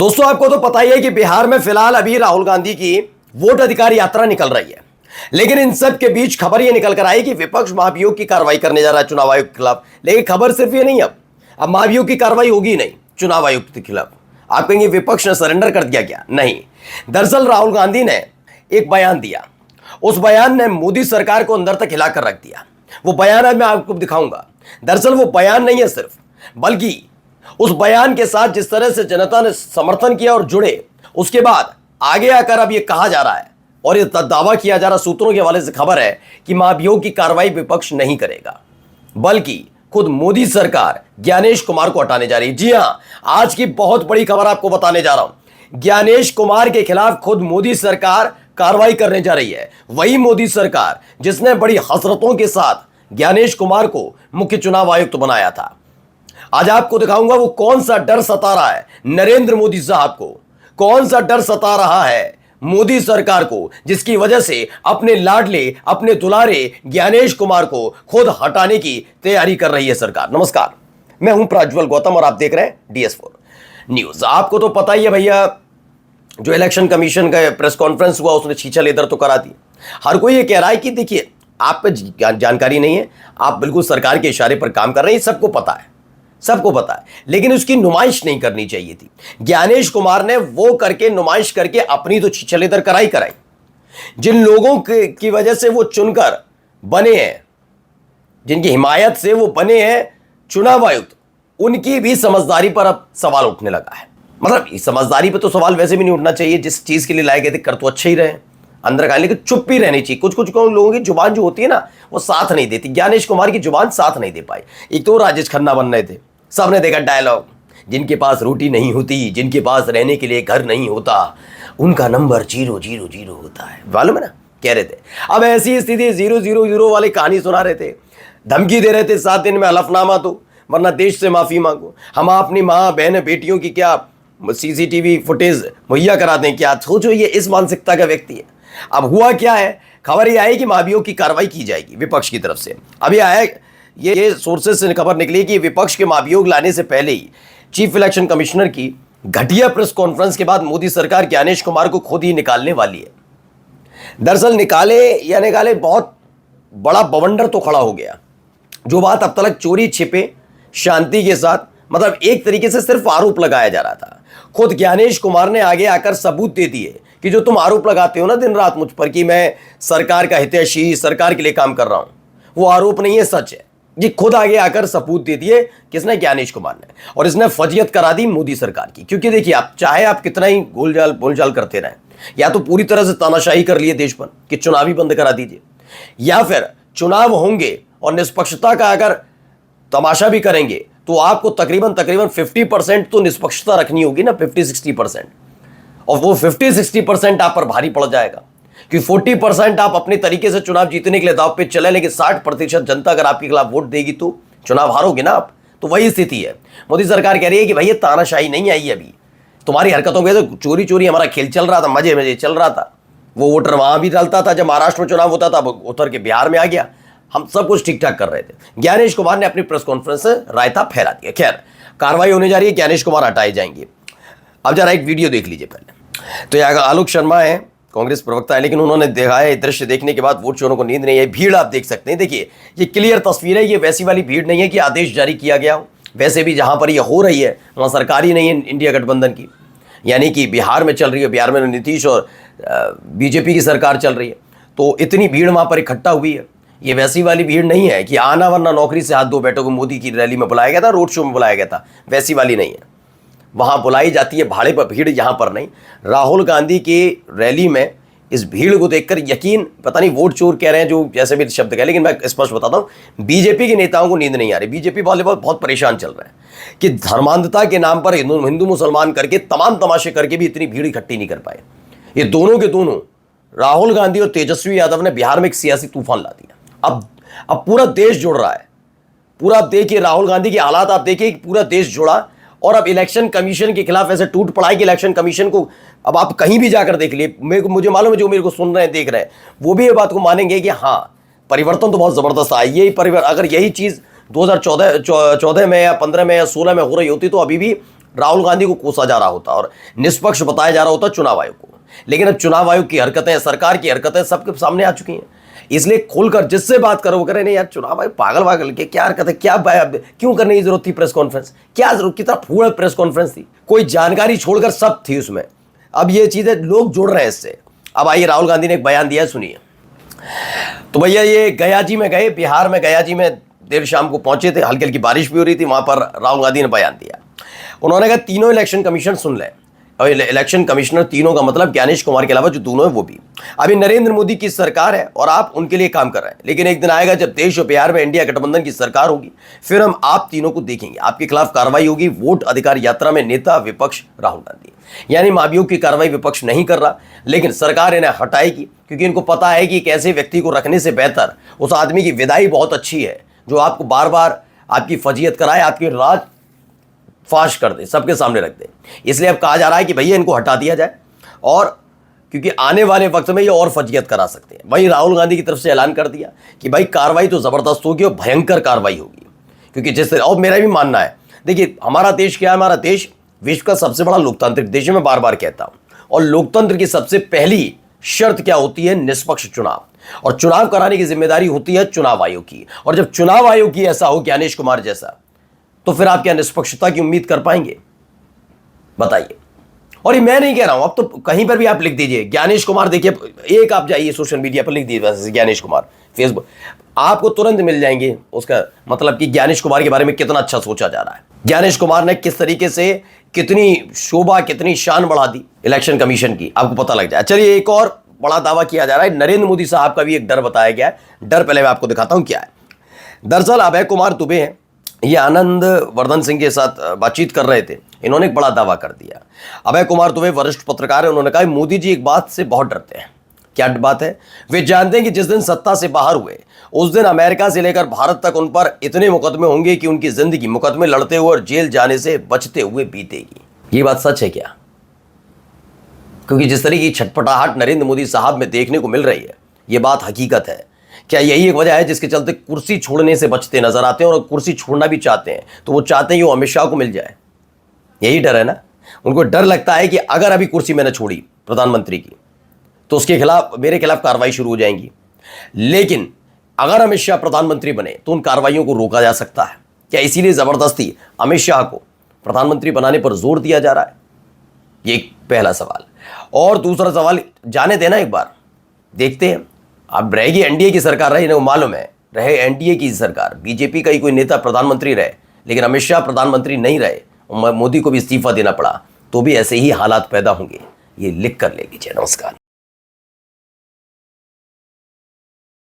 दोस्तों, आपको तो पता ही है कि बिहार में फिलहाल अभी राहुल गांधी की वोट अधिकार यात्रा निकल रही है। लेकिन इन सब के बीच खबर यह निकल कर आई कि विपक्ष महाभियोग की कार्रवाई करने जा रहा है चुनाव आयोग के खिलाफ। लेकिन खबर सिर्फ ये नहीं, अब महाभियोग की कार्रवाई होगी नहीं चुनाव आयोग के खिलाफ। आप कहेंगे विपक्ष ने सरेंडर कर दिया क्या? नहीं, दरअसल राहुल गांधी ने एक बयान दिया। उस बयान ने मोदी सरकार को अंदर तक हिलाकर रख दिया। वो बयान है, मैं आपको दिखाऊंगा। दरअसल वो बयान नहीं है सिर्फ, बल्कि उस बयान के साथ जिस तरह से जनता ने समर्थन किया और जुड़े, उसके बाद आगे आकर अब यह कहा जा रहा है और यह दावा किया जा रहा, सूत्रों के हवाले से खबर है कि महाभियोग की कार्रवाई विपक्ष नहीं करेगा, बल्कि खुद मोदी सरकार ज्ञानेश कुमार को हटाने जा रही है। जी हां, आज की बहुत बड़ी खबर आपको बताने जा रहा हूं। ज्ञानेश कुमार के खिलाफ खुद मोदी सरकार कार्रवाई करने जा रही है। वही मोदी सरकार जिसने बड़ी हसरतों के साथ ज्ञानेश कुमार को मुख्य चुनाव आयुक्त बनाया था। आज आपको दिखाऊंगा वो कौन सा डर सता रहा है नरेंद्र मोदी साहब को, कौन सा डर सता रहा है मोदी सरकार को, जिसकी वजह से अपने लाडले, अपने दुलारे ज्ञानेश कुमार को खुद हटाने की तैयारी कर रही है सरकार। नमस्कार, मैं हूं प्रज्वल गौतम और आप देख रहे हैं DS4 न्यूज। आपको तो पता ही है भैया, जो इलेक्शन कमीशन का प्रेस कॉन्फ्रेंस हुआ उसने छीछल इधर तो करा दी। हर कोई ये कह रहा है कि देखिए, आप पे जानकारी नहीं है, आप बिल्कुल सरकार के इशारे पर काम कर रहे हैं, सबको पता है, सबको पता है, लेकिन उसकी नुमाइश नहीं करनी चाहिए थी। ज्ञानेश कुमार ने वो करके नुमाइश करके अपनी तो छिछलेदर कराई। जिन लोगों की वजह से वो चुनकर बने हैं, जिनकी हिमायत से वो बने हैं चुनाव आयुक्त, उनकी भी समझदारी पर अब सवाल उठने लगा है। मतलब इस समझदारी पर तो सवाल वैसे भी नहीं उठना चाहिए, जिस चीज के लिए लाए गए थे कर तो अच्छे ही रहे अंदर का, लेकिन चुप ही रहनी चाहिए। कुछ कुछ लोगों की जुबान जो होती है ना, वो साथ नहीं देती। ज्ञानेश कुमार की जुबान साथ नहीं दे पाई। एक तो राजेश खन्ना बन रहे थे, सबने देखा डायलॉग, जिनके पास रोटी नहीं होती, जिनके पास रहने के लिए घर नहीं होता, उनका नंबर 000 होता है, मालूम है ना, कह रहे थे। अब ऐसी स्थिति 000 वाली कहानी सुना रहे थे, धमकी दे रहे थे 7 दिन में हलफनामा दो वरना देश से माफी मांगो, हम अपनी माँ बहन बेटियों की क्या CCTV फुटेज मुहैया करा दें क्या। सोचो, ये इस मानसिकता का व्यक्ति है। अब हुआ क्या है, खबर ये आई कि महाभियोग की कार्रवाई की जाएगी विपक्ष की तरफ से। अभी आया ये सोर्सेज से खबर निकली कि विपक्ष के महाभियोग लाने से पहले ही चीफ इलेक्शन कमिश्नर की घटिया प्रेस कॉन्फ्रेंस के बाद मोदी सरकार ज्ञानेश कुमार को खुद ही निकालने वाली है। दरअसल निकाले बहुत बड़ा बवंडर तो खड़ा हो गया। जो बात अब तक चोरी छिपे शांति के साथ, मतलब एक तरीके से सिर्फ आरोप लगाया जा रहा था, खुद ज्ञानेश कुमार ने आगे आकर सबूत दे दिए कि जो तुम आरोप लगाते हो ना दिन रात मुझ पर कि मैं सरकार का हितैषी, सरकार के लिए काम कर रहा हूं, वो आरोप नहीं है, सच है। ये खुद आगे आकर सबूत दे दिए, किसने? ज्ञानेश कुमार ने। और इसने फजियत करा दी मोदी सरकार की। क्योंकि देखिए, आप चाहे आप कितना ही बोलचाल करते रहें, या तो पूरी तरह से तानाशाही कर लिए देश पर कि चुनाव ही बंद करा दीजिए, या फिर चुनाव होंगे और निष्पक्षता का अगर तमाशा भी करेंगे तो आपको तकरीबन 50% तो निष्पक्षता रखनी होगी ना, 50-60%। और वो 50-60% आप पर भारी पड़ जाएगा, कि 40% आप अपने तरीके से चुनाव जीतने के लिए दांव पे चले, लेकिन 60% जनता अगर आपके खिलाफ वोट देगी तो चुनाव हारोगे ना आप। तो वही स्थिति है। मोदी सरकार कह रही है कि भाई ये तानाशाही नहीं आई, अभी तुम्हारी हरकतों में तो चोरी हमारा खेल चल रहा था, मजे चल रहा था। वो वोटर वहां भी डालता था जब महाराष्ट्र में चुनाव होता था, उतर के बिहार में आ गया, हम सब कुछ ठीक ठाक कर रहे थे। ज्ञानेश कुमार ने अपनी प्रेस कॉन्फ्रेंस से रायता फैला दिया। खैर, कार्रवाई होने जा रही है, ज्ञानेश कुमार हटाए जाएंगे। अब जरा एक वीडियो देख लीजिए पहले। तो यहाँ आलोक शर्मा है, कांग्रेस प्रवक्ता है, लेकिन उन्होंने दिखाया दृश्य देखने के बाद वोट चोरों को नींद नहीं है। भीड़ आप देख सकते हैं, देखिए ये क्लियर तस्वीर है। ये वैसी वाली भीड़ नहीं है कि आदेश जारी किया गया हो। वैसे भी जहां पर ये हो रही है वहां सरकार ही नहीं है इंडिया गठबंधन की, यानी कि बिहार में चल रही है, बिहार में नीतीश और BJP की सरकार चल रही है, तो इतनी भीड़ वहां पर इकट्ठा हुई है। ये वैसी वाली भीड़ नहीं है कि आना वरना नौकरी से हाथ धो बैठो, को मोदी की रैली में बुलाया गया था, रोड शो में बुलाया गया था, वैसी वाली नहीं है। वहां बुलाई जाती है भाड़े पर भीड़, यहां पर नहीं। राहुल गांधी की रैली में इस भीड़ को देखकर यकीन, पता नहीं वोट चोर कह रहे हैं जो जैसे भी शब्द कह, लेकिन मैं स्पष्ट बताता हूं, BJP के नेताओं को नींद नहीं आ रही। BJP वाले बहुत परेशान चल रहे हैं कि धर्मांधता के नाम पर हिंदू मुसलमान करके तमाम तमाशे करके भी इतनी भीड़ इकट्ठी नहीं कर पाए। ये दोनों के दोनों, राहुल गांधी और तेजस्वी यादव ने बिहार में एक सियासी तूफान ला दिया। अब पूरा देश जुड़ रहा है। पूरा आप देखिए, राहुल गांधी के हालात आप देखिए, पूरा देश जुड़ा। और अब इलेक्शन कमीशन के खिलाफ ऐसे टूट पड़ा है कि इलेक्शन कमीशन को अब आप कहीं भी जाकर देख लिए, मुझे मालूम है जो मेरे को सुन रहे हैं, देख रहे हैं, वो भी ये बात को मानेंगे कि हाँ, परिवर्तन तो बहुत जबरदस्त आई। यही अगर यही चीज 2014 में या 15 में या 16 में हो रही होती तो अभी भी राहुल गांधी को कोसा जा रहा होता और निष्पक्ष बताया जा रहा होता चुनाव आयोग को। लेकिन अब चुनाव आयोग की हरकतें, सरकार की हरकतें सबके सामने आ चुकी हैं। इसलिए खोलकर जिससे बात करो वो कह रहे नहीं यार चुनाव आयोग पागल वागल के क्या हरकत है, क्या क्यों करने की जरूरत थी प्रेस कॉन्फ्रेंस, क्या जरूरत, कितना फूल प्रेस कॉन्फ्रेंस थी, कोई जानकारी छोड़कर सब थी उसमें। अब ये चीजें लोग जुड़ रहे हैं इससे। अब आइए राहुल गांधी ने एक बयान दिया, सुनिए। तो भैया ये गया जी में गए, बिहार में गया जी में देर शाम को पहुंचे थे, हल्की हल्की बारिश भी हो रही थी, वहां पर राहुल गांधी ने बयान दिया। उन्होंने कहा तीनों इलेक्शन कमीशन सुन लें, और इलेक्शन कमिश्नर तीनों का मतलब ज्ञानेश कुमार के अलावा जो दोनों है वो भी। अभी नरेंद्र मोदी की सरकार है और आप उनके लिए काम कर रहे हैं, लेकिन एक दिन आएगा जब देश और बिहार में इंडिया गठबंधन की सरकार होगी, फिर हम आप तीनों को देखेंगे, आपके खिलाफ कार्रवाई होगी। वोट अधिकार यात्रा में नेता विपक्ष राहुल गांधी, यानी महाभियोग की कार्रवाई विपक्ष नहीं कर रहा, लेकिन सरकार इन्हें हटाएगी, क्योंकि इनको पता है कि एक ऐसे व्यक्ति को रखने से बेहतर उस आदमी की विदाई बहुत अच्छी है जो आपको बार बार आपकी फजीयत कराए, आपकी राज फाश कर दे, सबके सामने रख दे। इसलिए अब कहा जा रहा है कि भैया इनको हटा दिया जाए, और क्योंकि आने वाले वक्त में ये और फजीयत करा सकते हैं। वहीं राहुल गांधी की तरफ से ऐलान कर दिया कि भाई कार्रवाई तो जबरदस्त होगी और भयंकर कार्रवाई होगी, क्योंकि जिस तरह, और मेरा भी मानना है, देखिए हमारा देश क्या है, हमारा देश विश्व का सबसे बड़ा लोकतांत्रिक देश है, मैं बार बार कहता हूं। और लोकतंत्र की सबसे पहली शर्त क्या होती है? निष्पक्ष चुनाव, और चुनाव कराने की जिम्मेदारी होती है चुनाव आयोग की। और जब चुनाव आयोग की ऐसा हो, ज्ञानेश कुमार जैसा, तो फिर आप क्या निष्पक्षता की उम्मीद कर पाएंगे? बताइए। और ये मैं नहीं कह रहा हूं, अब तो कहीं पर भी आप लिख दीजिए ज्ञानेश कुमार, देखिए एक आप जाइए सोशल मीडिया पर लिख दीजिए ज्ञानेश कुमार फेसबुक, आपको तुरंत मिल जाएंगे उसका मतलब कि ज्ञानेश कुमार के बारे में कितना अच्छा सोचा जा रहा है, ज्ञानेश कुमार ने किस तरीके से कितनी शोभा, कितनी शान बढ़ा दी इलेक्शन कमीशन की, आपको पता लग जाए। चलिए एक और बड़ा दावा किया जा रहा है, नरेंद्र मोदी साहब का भी एक डर बताया गया है। डर पहले मैं आपको दिखाता हूं क्या है। दरअसल अभय कुमार दुबे हैं, ये आनंद वर्धन सिंह के साथ बातचीत कर रहे थे, इन्होंने एक बड़ा दावा कर दिया। अभय कुमार दुबे वरिष्ठ पत्रकार है, उन्होंने कहा मोदी जी एक बात से बहुत डरते हैं। क्या बात है? वे जानते हैं कि जिस दिन सत्ता से बाहर हुए उस दिन अमेरिका से लेकर भारत तक उन पर इतने मुकदमे होंगे कि उनकी जिंदगी मुकदमे लड़ते हुए और जेल जाने से बचते हुए बीतेगी। ये बात सच है क्या? क्योंकि जिस तरह की छटपटाहट नरेंद्र मोदी साहब में देखने को मिल रही है, ये बात हकीकत है। क्या यही एक वजह है जिसके चलते कुर्सी छोड़ने से बचते नजर आते हैं, और कुर्सी छोड़ना भी चाहते हैं तो वो चाहते हैं कि वो अमित शाह को मिल जाए? यही डर है ना, उनको डर लगता है कि अगर अभी कुर्सी मैंने छोड़ी प्रधानमंत्री की तो उसके खिलाफ, मेरे खिलाफ कार्रवाई शुरू हो जाएंगी। लेकिन अगर अमित शाह प्रधानमंत्री बने तो उन कार्रवाइयों को रोका जा सकता है। क्या इसीलिए जबरदस्ती अमित शाह को प्रधानमंत्री बनाने पर जोर दिया जा रहा है? ये पहला सवाल। और दूसरा सवाल, जाने देना एक बार, देखते हैं। अब रहेगी एनडीए की सरकार, रहे मालूम है, रहे एनडीए की सरकार, बीजेपी का ही कोई नेता प्रधानमंत्री रहे, लेकिन अमित शाह प्रधानमंत्री नहीं रहे, मोदी को भी इस्तीफा देना पड़ा, तो भी ऐसे ही हालात पैदा होंगे। ये लिख कर ले लीजिए। नमस्कार।